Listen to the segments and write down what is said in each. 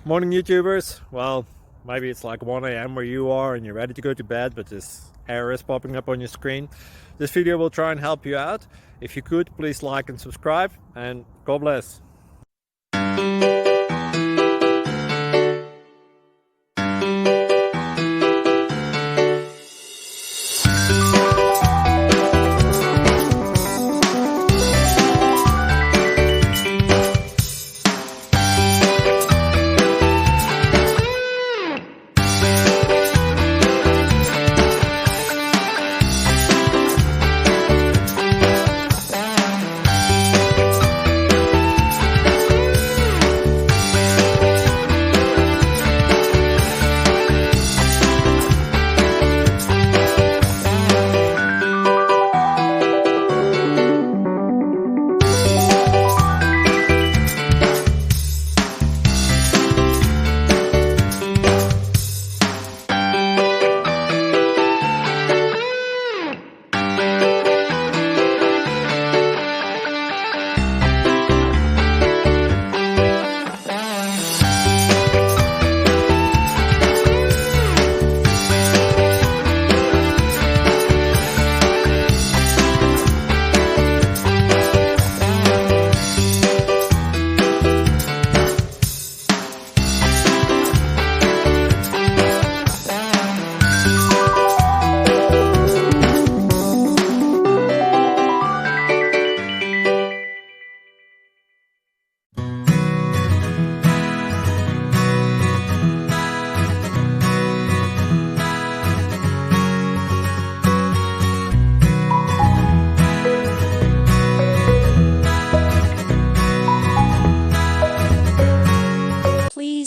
Morning YouTubers. Well, maybe it's like 1 a.m. where you are and you're ready to go to bed, but this error is popping up on your screen. This video will try and help you out. If you could, please like and subscribe, and God bless.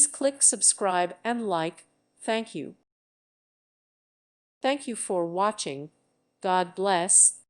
Please click subscribe and like. Thank you. Thank you for watching. God bless.